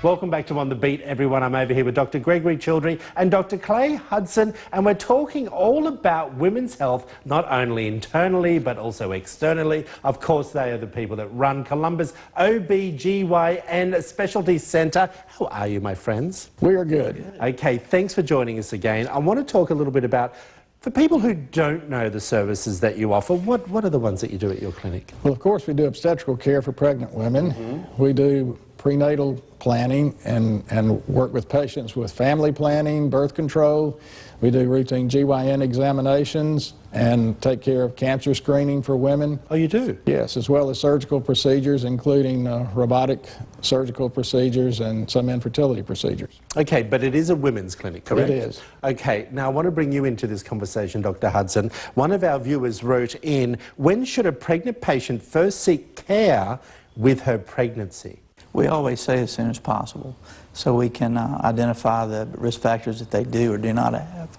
Welcome back to On the Beat, everyone. I'm over here with Dr. Gregory Childrey and Dr. Clay Hudson, and we're talking all about women's health, not only internally, but also externally. Of course, they are the people that run Columbus OB/GYN Specialty Centre. How are you, my friends? We are good. Okay, thanks for joining us again. I want to talk a little bit about, for people who don't know the services that you offer, what are the ones that you do at your clinic? Well, of course, we do obstetrical care for pregnant women. We do prenatal planning and work with patients with family planning, birth control. We do routine GYN examinations and take care of cancer screening for women. Oh, you do? Yes, as well as surgical procedures, including robotic surgical procedures and some infertility procedures. Okay, but it is a women's clinic, correct? It is. Okay, now I want to bring you into this conversation, Dr. Hudson. One of our viewers wrote in, when should a pregnant patient first seek care with her pregnancy? We always say as soon as possible, so we can identify the risk factors that they do or do not have.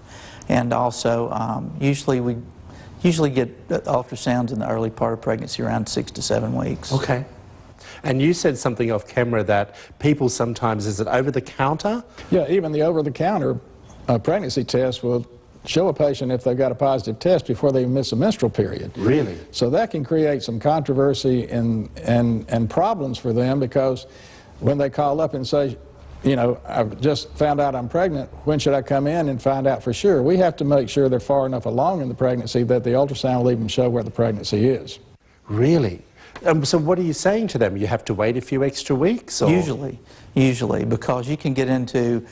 And also, we usually get ultrasounds in the early part of pregnancy, around 6 to 7 weeks. Okay. And you said something off camera that people sometimes, is it over the counter? Yeah, even the over-the-counter pregnancy test will show a patient if they've got a positive test before they miss a menstrual period. Really? So that can create some controversy and problems for them, because when they call up and say, you know, I've just found out I'm pregnant, when should I come in and find out for sure? We have to make sure they're far enough along in the pregnancy that the ultrasound will even show where the pregnancy is. Really? So what are you saying to them? You have to wait a few extra weeks? Or? Usually, because you can get into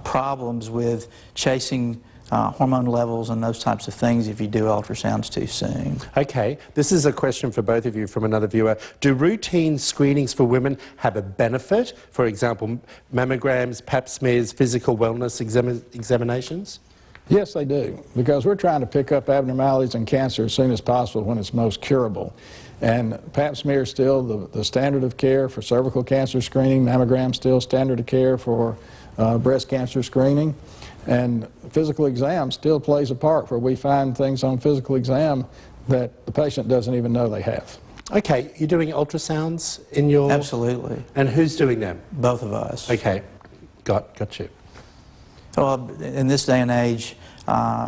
problems with chasing hormone levels and those types of things if you do ultrasounds too soon. Okay, this is a question for both of you from another viewer. Do routine screenings for women have a benefit? For example, mammograms, pap smears, physical wellness examinations? Yes, they do, because we're trying to pick up abnormalities and cancer as soon as possible when it's most curable. And pap smear is still the standard of care for cervical cancer screening. Mammogram still standard of care for breast cancer screening. And physical exam still plays a part, where we find things on physical exam that the patient doesn't even know they have. Okay, you're doing ultrasounds in your... Absolutely. And who's doing them? Both of us. Okay, got you. Well, in this day and age,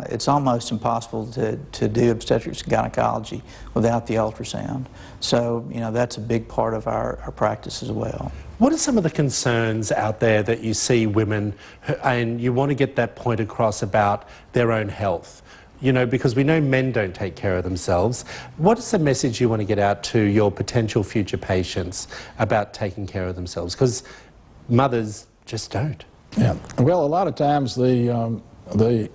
it's almost impossible to do obstetrics and gynecology without the ultrasound. So, you know, that's a big part of our practice as well. What are some of the concerns out there that you see women, and you want to get that point across about their own health? You know, because we know men don't take care of themselves. What is the message you want to get out to your potential future patients about taking care of themselves? Because mothers just don't. Yeah. Well, a lot of times the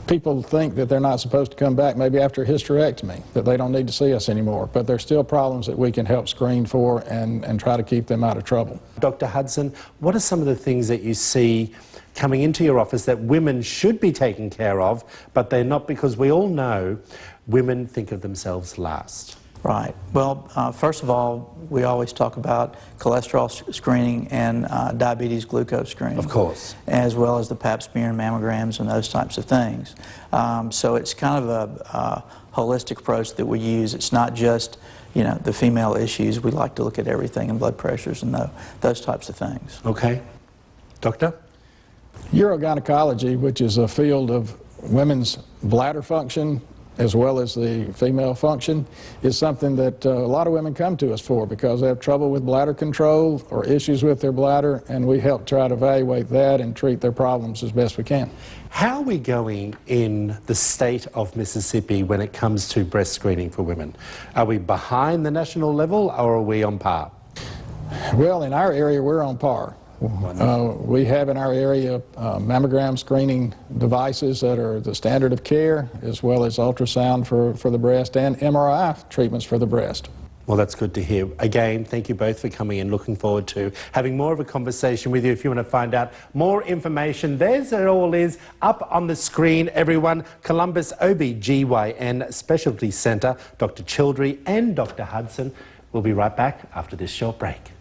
people think that they're not supposed to come back maybe after a hysterectomy, that they don't need to see us anymore, but there's still problems that we can help screen for and try to keep them out of trouble. Dr. Hudson, what are some of the things that you see coming into your office that women should be taking care of, but they're not, because we all know women think of themselves last? Right. Well, first of all, we always talk about cholesterol screening and diabetes glucose screening. Of course. As well as the pap smear and mammograms and those types of things. So it's kind of a holistic approach that we use. It's not just, you know, the female issues. We like to look at everything, and blood pressures and those types of things. Okay. Doctor? Urogynecology, which is a field of women's bladder function as well as the female function, is something that a lot of women come to us for, because they have trouble with bladder control or issues with their bladder, and we help try to evaluate that and treat their problems as best we can. How are we going in the state of Mississippi when it comes to breast screening for women? Are we behind the national level, or are we on par? Well, in our area, we're on par. We have in our area mammogram screening devices that are the standard of care, as well as ultrasound for the breast and MRI treatments for the breast. Well, that's good to hear. Again, thank you both for coming in. Looking forward to having more of a conversation with you. If you want to find out more information, there's it all is up on the screen, everyone. Columbus OB/GYN Specialty Centre, Dr. Childrey and Dr. Hudson. We'll be right back after this short break.